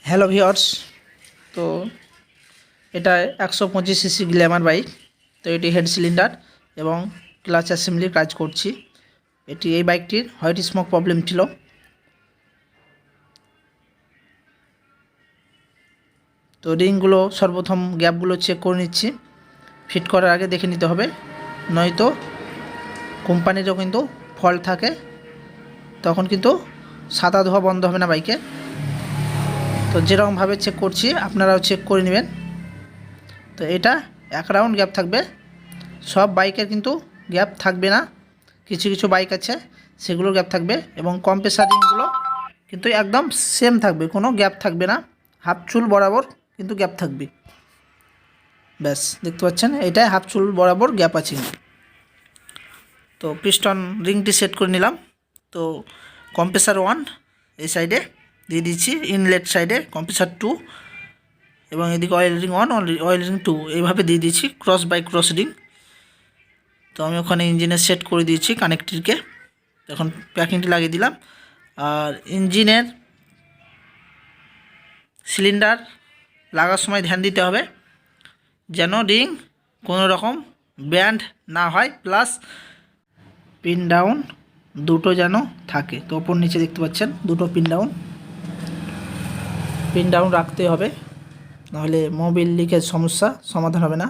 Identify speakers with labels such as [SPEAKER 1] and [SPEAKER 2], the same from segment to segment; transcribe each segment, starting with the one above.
[SPEAKER 1] Hello viewers, তো এটা 125 CC Glamour bike. তো এটি হেড সিলিন্ডার এবং ক্লাচ অ্যাসেম্বলির কাজ করছি। এই বাইকটির হোয়াইট স্মোক প্রবলেম ছিল। তো রিংগুলো সর্বপ্রথম গ্যাপগুলো চেক করে নিচ্ছি। ফিট করার আগে দেখে নিতে হবে, নয়তো কোম্পানিরও কিন্তু ফল্ট থাকে, তখন কিন্তু সাদা ধোয়া বন্ধ হবে না বাইকে। তো যেরকমভাবে চেক করছি আপনারাও চেক করে নেবেন। তো এটা 1 রাউন্ড গ্যাপ থাকবে, সব বাইকের কিন্তু গ্যাপ থাকবে না, কিছু কিছু বাইক আছে সেগুলোর গ্যাপ থাকবে। এবং কম্প্রেসার রিংগুলো কিন্তু একদম সেম থাকবে, কোনো গ্যাপ থাকবে না, হাফ চুল বরাবর কিন্তু গ্যাপ থাকবে। ব্যাস, দেখতে পাচ্ছেন এটাই হাফ চুল বরাবর গ্যাপ আছে। তো পিস্টন রিংটি সেট করে নিলাম। তো কম্প্রেসার 1 এই সাইডে দিয়ে দিচ্ছি, ইনলেট সাইডে কম্প্রেসার 2, এবং এদিকে অয়েল রিং 1 অয়েল রিং 2 এইভাবে দিয়ে দিচ্ছি ক্রস বাই ক্রস রিং। তো আমি ওখানে ইঞ্জিনে সেট করে দিয়েছি কানেক্টরকে। এখন প্যাকিংটি লাগিয়ে দিলাম। আর ইঞ্জিনের সিলিন্ডার লাগার সময় ধ্যান দিতে হবে যেন রিং কোনো রকম ব্যান্ড না হয়, প্লাস পিন ডাউন দুটো যেন থাকে। তো ওপর নিচে দেখতে পাচ্ছেন দুটো পিন ডাউন রাখতে হবে, নাহলে মোবিল লিকের সমস্যা সমাধান হবে না।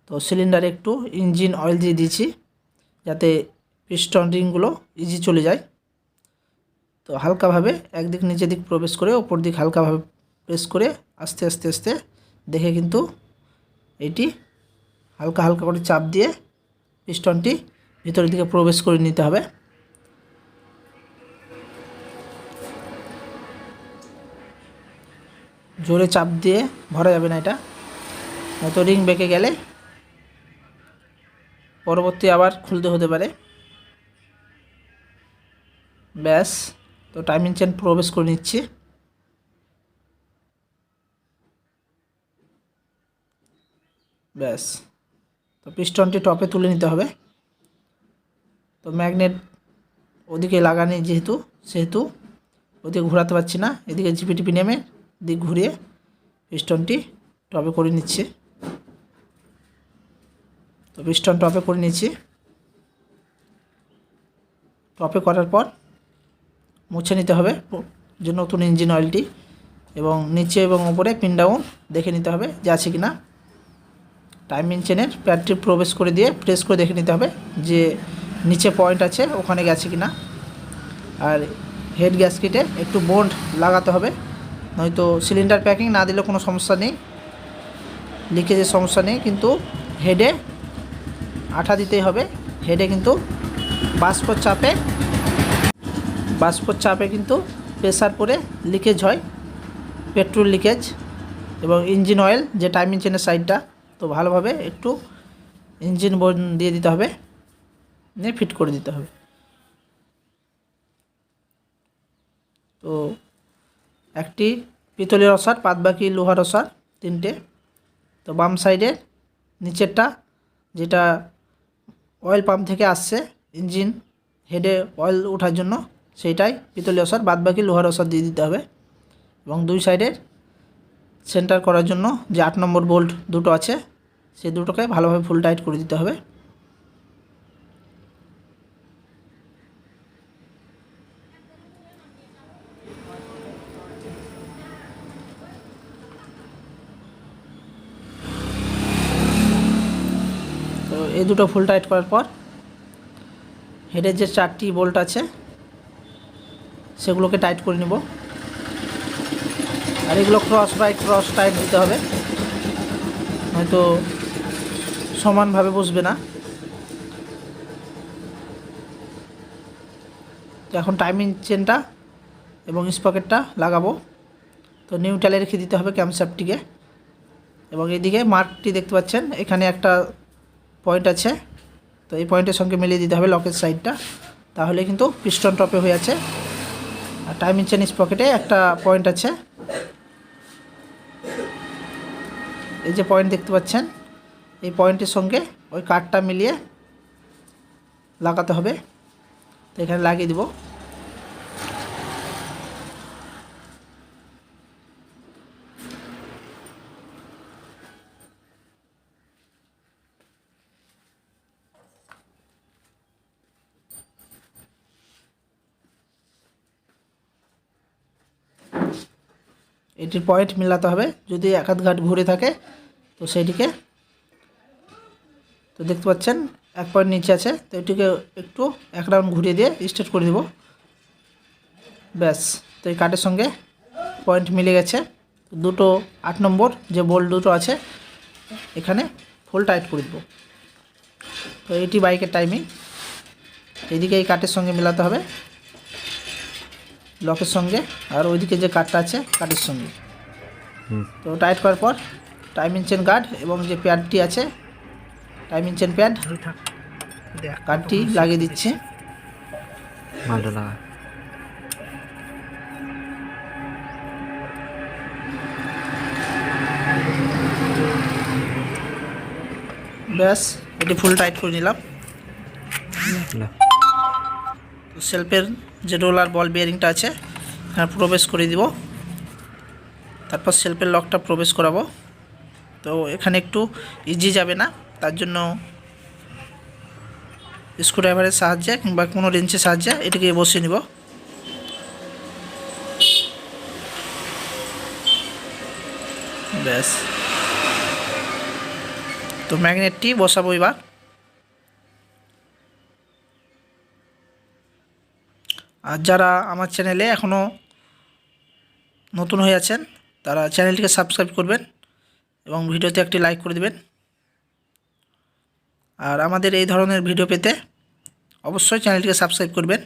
[SPEAKER 1] তো সিলিন্ডারে একটু ইঞ্জিন অয়েল দিয়ে দিয়েছি যাতে পিস্টন রিংগুলো ইজি চলে যায়। তো হালকাভাবে একদিক নিচের দিক প্রবেশ করে ওপর দিক হালকাভাবে প্রেস করে আস্তে আস্তে আস্তে দেখে কিন্তু এটি হালকা হালকা করে চাপ দিয়ে পিস্টনটি ভিতরের দিকে প্রবেশ করে নিতে হবে। জোরে চাপ দিয়ে ভরা যাবে না, এটা নয়তো রিং বেঁকে গেলে পরবর্তী আবার খুলতে হতে পারে। ব্যাস, তো টাইমিং চেন প্রবেশ করে নিচ্ছি। ব্যাস, তো পিস্টনটি টপে তুলে নিতে হবে। তো ম্যাগনেট ওদিকে লাগানি সেহেতু ওদিকে ঘোরাতে পারছি না, এদিকে জিপিটিপি নেমে দিক ঘুরিয়ে পিস্টনটি টপে করে নিচ্ছি। তো পিস্টন টপে করে নিচ্ছি। টপে করার পর মুছে নিতে হবে যে নতুন ইঞ্জিন অয়েলটি, এবং নিচে এবং ওপরে পিন ডাউন দেখে নিতে হবে যে আছে কি না। টাইমিং চেনের প্যাডটি প্রবেশ করে দিয়ে প্রেস করে দেখে নিতে হবে যে নিচে পয়েন্ট আছে ওখানে গেছে কি না। আর হেড গ্যাসকেটে একটু বন্ড লাগাতে হবে, নয়তো সিলিন্ডার প্যাকিং না দিলে কোনো সমস্যা নেই, লিকেজের সমস্যা নেই, কিন্তু হেডে আঠা দিতেই হবে। হেডে কিন্তু বাষ্পর চাপে কিন্তু প্রেসার পড়ে লিকেজ হয়, পেট্রোল লিকেজ। এবং ইঞ্জিন অয়েল যে টাইমিং চেনের সাইডটা, তো ভালোভাবে একটু ইঞ্জিন বোর্ড দিয়ে দিতে হবে, নিয়ে ফিট করে দিতে হবে। তো একটি পিতলের রসার, বাদবাকি লোহার রসার 3টে। তো বাম সাইডের নিচেরটা যেটা অয়েল পাম্প থেকে আসছে ইঞ্জিন হেডে অয়েল ওঠার জন্য, সেইটাই পিতলের রসার, বাদবাকি লোহার রসার দিয়ে দিতে হবে। এবং দুই সাইডের সেন্টার করার জন্য যে 8 নম্বর বোল্ট দুটো আছে সেই দুটোকে ভালোভাবে ফুল টাইট করে দিতে হবে। তো এই দুটো ফুল টাইট করার পর হেডের যে 4টি বোল্ট আছে সেগুলোকে টাইট করে নেব। আর এগুলো ক্রস বাই ক্রস টাইট দিতে হবে, হয়তো সমানভাবে বসবে না। তো এখন টাইমিং চেনটা এবং স্পকেটটা লাগাবো। তো নিউট্রালে রেখে দিতে হবে ক্যামশাফটটিকে। এবং এইদিকে মার্কটি দেখতে পাচ্ছেন, এখানে একটা পয়েন্ট আছে, তো এই পয়েন্টের সঙ্গে মিলিয়ে দিতে হবে লকের সাইডটা, তাহলে কিন্তু পিস্টন টপে হয়ে আছে। আর টাইমিং চেন স্পকেটে একটা পয়েন্ট আছে, এই যে পয়েন্ট দেখতে পাচ্ছেন, এই পয়েন্টের সঙ্গে ওই কাঠটা মিলিয়ে লাগাতে হবে। তো এখানে লাগিয়ে দিব। এটির পয়েন্ট মিলাতে হবে। যদি এক হাত ঘাট ঘুরে থাকে তো সেইটিকে, তো দেখতে পাচ্ছেন এক পয়েন্ট নিচে আছে, তো এটিকে একটু এক রাউন্ড ঘুরিয়ে দিয়ে স্ট্রেট করে দেব। ব্যাস, তো এই কাঠের সঙ্গে পয়েন্ট মিলে গেছে। দুটো 8 নম্বর যে বোল্ট দুটো আছে এখানে ফুল টাইট করে দেবো। তো এটি বাইকের টাইমিং। এদিকে এই কাঠের সঙ্গে মেলাতে হবে লকের সঙ্গে, আর ওইদিকে যে কাঠটা আছে কাঠের সঙ্গে। তো টাইট করার পর টাইমিং চেন গার্ড এবং যে প্যাডটি আছে টাইমিং চেন প্যাড কাঠটি লাগিয়ে দিচ্ছি। ব্যাস, এটি ফুল টাইট করে নিলাম। তো সেলফের যে রোলার বল বিয়ারিংটা আছে এখানে প্রবেশ করে দিব, তারপর সেলফের লকটা প্রবেশ করাবো। তো এখানে একটু ইজি যাবে না, তার জন্য স্ক্রুড্রাইভারের সাহায্যে কিংবা কোনো রেঞ্চের সাহায্যে এটিকে বসিয়ে নিব। ব্যাস, তো ম্যাগনেটটি বসাবো এবার। আর যারা আমার চ্যানেলে এখনও নতুন হয়ে আছেন তারা চ্যানেলটিকে সাবস্ক্রাইব করবেন এবং ভিডিওতে একটি লাইক করে দেবেন। আর আমাদের এই ধরনের ভিডিও পেতে অবশ্যই চ্যানেলটিকে সাবস্ক্রাইব করবেন।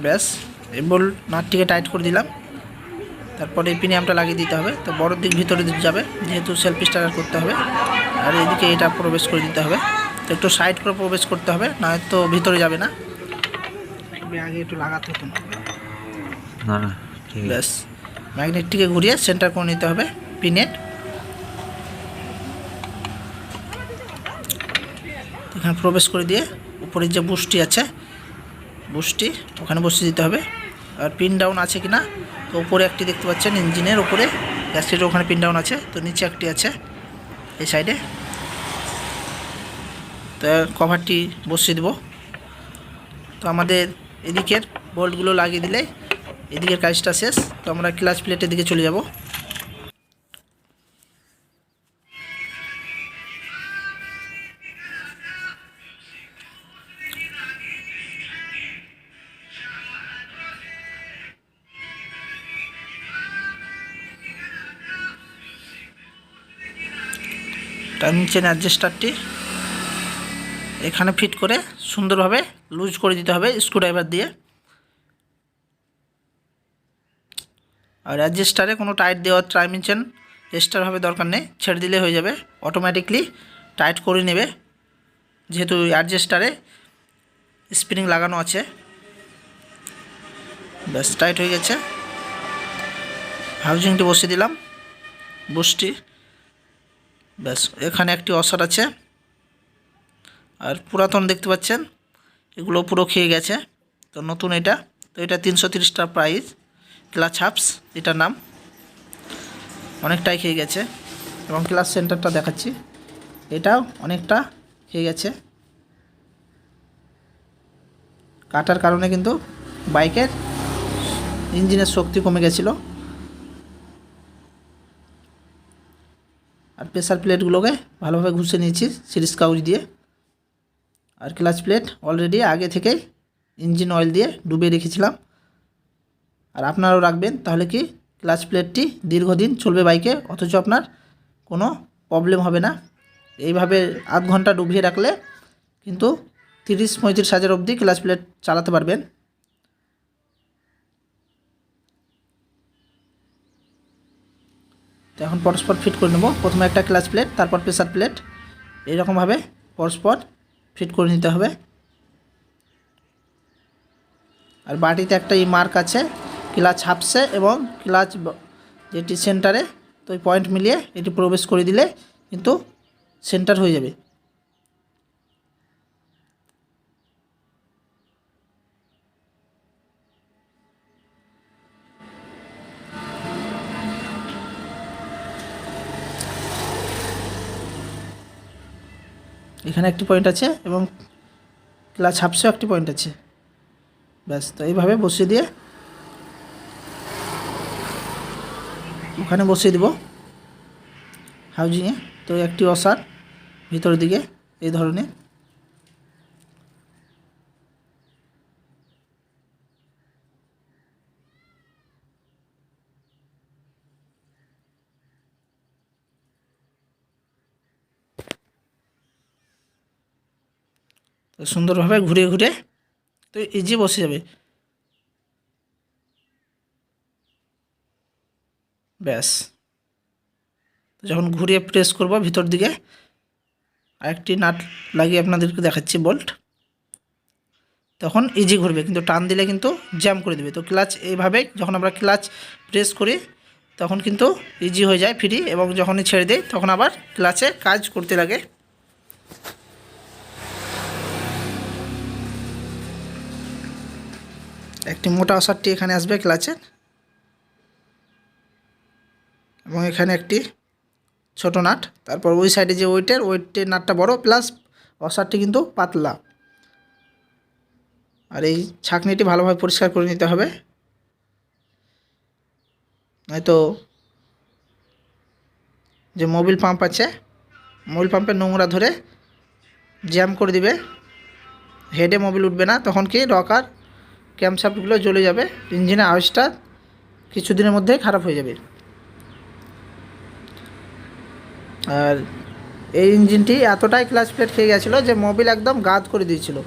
[SPEAKER 1] ব্যাস, এই বোল্ট নাটটিকে টাইট করে দিলাম। তারপরে এই প্রিমিয়ামটা লাগিয়ে দিতে হবে। তো বড় দিক ভিতরে যাবে যেহেতু সেলফ স্টার্টার করতে হবে, আর এদিকে এটা প্রবেশ করে দিতে হবে। তো একটু সাইড করে প্রবেশ করতে হবে, না তো ভিতরে যাবে না। আগে একটু লাগাতে হতো না। ব্যাস, ম্যাগনেটটিকে ঘুরিয়ে সেন্টার করে নিতে হবে পিনেট। এখানে প্রবেশ করে দিয়ে উপরে যে বুশটি আছে বুশটি ওখানে বসিয়ে দিতে হবে। আর পিন ডাউন আছে কিনা, তো উপরে একটি দেখতে পাচ্ছেন ইঞ্জিনের উপরে, গ্যাসকেটের ওখানে পিন ডাউন আছে, তো নিচে একটি আছে এই সাইডে। তো কভারটি বসিয়ে দেব। তো আমাদের এদিকের বোল্টগুলো লাগিয়ে দিলে এদিকের কাজটা শেষ। তো আমরা ক্লাচ প্লেটের দিকে চলে যাব। টাইমিং চেন অ্যাডজাস্টারটি এখানে ফিট করে সুন্দরভাবে লুজ করে দিতে হবে স্ক্রুড্রাইভার দিয়ে। আর অ্যাডজাস্টারে কোনো টাইট দেওয়ার টাইমিং চেন এক্সট্রাভাবে দরকার নেই, ছেড়ে দিলে হয়ে যাবে, অটোমেটিকলি টাইট করে নেবে যেহেতু অ্যাডজাস্টারে স্প্রিং লাগানো আছে। ব্যাস, টাইট হয়ে গেছে। হাউজিংটি বসিয়ে দিলাম বুশটি। ব্যাস, এখানে একটি অসার আছে। আর পুরাতন দেখতে পাচ্ছেন এগুলো পুরো খেয়ে গেছে, তো নতুন এটা। তো এটা 330 টাকা প্রাইস, ক্লাচ হাফস এটার নাম। অনেকটাই খেয়ে গেছে এবং ক্লাচ সেন্টারটা দেখাচ্ছি, এটাও অনেকটা খেয়ে গেছে। কাটার কারণে কিন্তু বাইকের ইঞ্জিনের শক্তি কমে গেছিলো। আর প্রেসার প্লেটগুলোকে ভালোভাবে ঘুষে নিয়েছি সিরিজ কাউচ দিয়ে। আর ক্লাচ প্লেট অলরেডি আগে থেকে ইঞ্জিন অয়েল দিয়ে ডুবিয়ে রেখেছিলাম। আর আপনারাও রাখবেন, তাহলে কি ক্লাচ প্লেটটি দীর্ঘদিন চলবে বাইকে, অথচ আপনার কোনো প্রবলেম হবে না। এইভাবে আধ ঘন্টা ডুবিয়ে রাখলে কিন্তু 30-35 হাজার অবধি ক্লাচ প্লেট চালাতে পারবেন। তো এখন পরস্পর ফিট করে নেব। প্রথমে একটা ক্লাচ প্লেট, তারপর প্রেসার প্লেট, এইরকমভাবে পরস্পর ফিট করে নিতে হবে। আর বাটিতে একটা মার্ক আছে ক্লাচ হাফসে এবং ক্লাচ যেটি সেন্টারে, তো ওই পয়েন্ট মিলিয়ে এটি প্রবেশ করে দিলে কিন্তু সেন্টার হয়ে যাবে। এখানে একটি পয়েন্ট আছে এবং ক্লাচ হাফসেও একটি পয়েন্ট আছে। ব্যাস, তো এইভাবে বসিয়ে দিয়ে ওখানে বসিয়ে দেব হাউজিংয়ে। তো একটি ওয়াশার ভিতরের দিকে এই ধরনের, তো সুন্দরভাবে ঘুরিয়ে ঘুরিয়ে তো ইজি বসে যাবে। ব্যাস, তো যখন ঘুরিয়ে প্রেস করব ভিতর দিকে, আরেকটি নাট লাগিয়ে আপনাদেরকে দেখাচ্ছি বোল্ট, তখন ইজি ঘুরবে, কিন্তু টান দিলে কিন্তু জ্যাম করে দেবে। তো ক্লাচ এইভাবে যখন আমরা ক্লাচ প্রেস করি তখন কিন্তু ইজি হয়ে যায় ফ্রি, এবং যখনই ছেড়ে দিই তখন আবার ক্লাচে কাজ করতে লাগে। একটি মোটা ওয়াশারটি এখানে আসবে ক্লাচের, এবং এখানে একটি ছোট নাট, তারপর ওই সাইডে যে ওয়েটের নাটটা বড়, প্লাস ওয়াশারটি কিন্তু পাতলা। আর এই ছাঁকনিটি ভালোভাবে পরিষ্কার করে নিতে হবে, নয়তো যে মোবিল পাম্প আছে মোবিল পাম্পের নোংরা ধরে জ্যাম করে দিবে, হেডে মোবিল উঠবে না, তখন কি রকার ক্যামশাফটগুলো জ্বলে যাবে, ইঞ্জিনের আওয়াজটা কিছুদিনের মধ্যে খারাপ হয়ে যাবে। আর এই ইঞ্জিনটি এতটাই ক্লাচ প্লেট খেয়ে গেছিলো যে মোবিল একদম গাদ করে দিয়েছিল।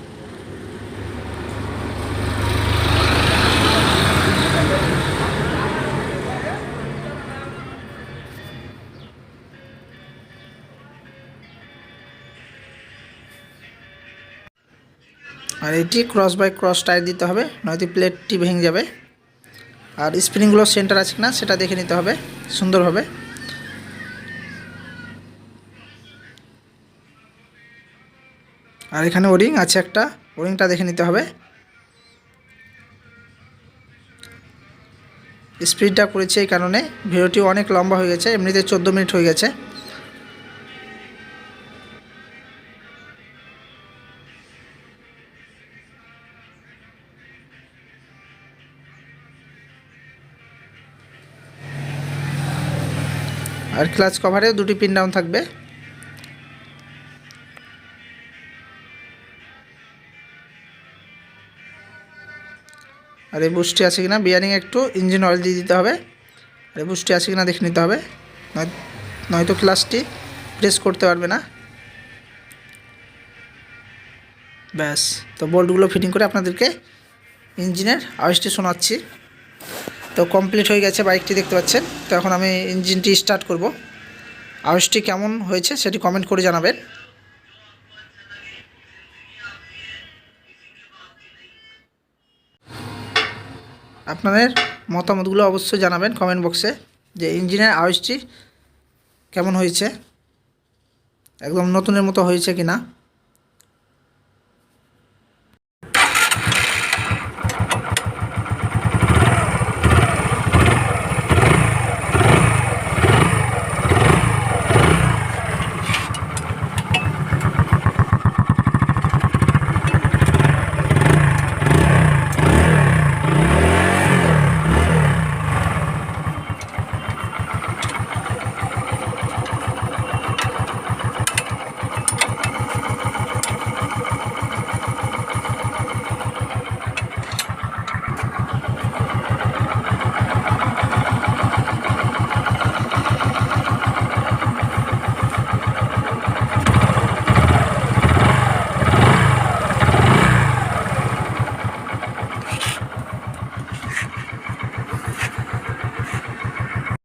[SPEAKER 1] আর এটি ক্রস বাই ক্রস টায়ার দিতে হবে, নয়তো প্লেটটি ভেঙে যাবে। আর স্প্রিংগুলো সেন্টার আছে কিনা সেটা দেখে নিতে হবে সুন্দরভাবে। আর এখানে ওরিং আছে একটা, ওরিংটা দেখে নিতে হবে। স্পিডটা করেছি এই কারণে, ভিডিওটি অনেক লম্বা হয়ে গেছে, এমনিতে 14 মিনিট হয়ে গেছে। আর ক্লাচ কভারেও দুটি পিন ডাউন থাকবে। আর এই বুস্টটি আছে কিনা, বিয়ারিং একটু ইঞ্জিন অয়েল দিয়ে দিতে হবে। আর এই বুস্টটি আছে কিনা দেখে নিতে হবে, নয়তো ক্লাচটি প্রেস করতে পারবে না। ব্যাস, তো বোল্টগুলো ফিটিং করে আপনাদেরকে ইঞ্জিনের আওয়াজটি শোনাচ্ছি। তো কমপ্লিট হয়ে গেছে বাইকটি, দেখতে পাচ্ছেন। তো এখন আমি ইঞ্জিনটি স্টার্ট করব, আওয়াজটি কেমন হয়েছে সেটি কমেন্ট করে জানাবেন। আপনাদের মতামতগুলো অবশ্যই জানাবেন কমেন্ট বক্সে, যে ইঞ্জিনের আওয়াজটি কেমন হয়েছে, একদম নতুনের মতো হয়েছে কি না।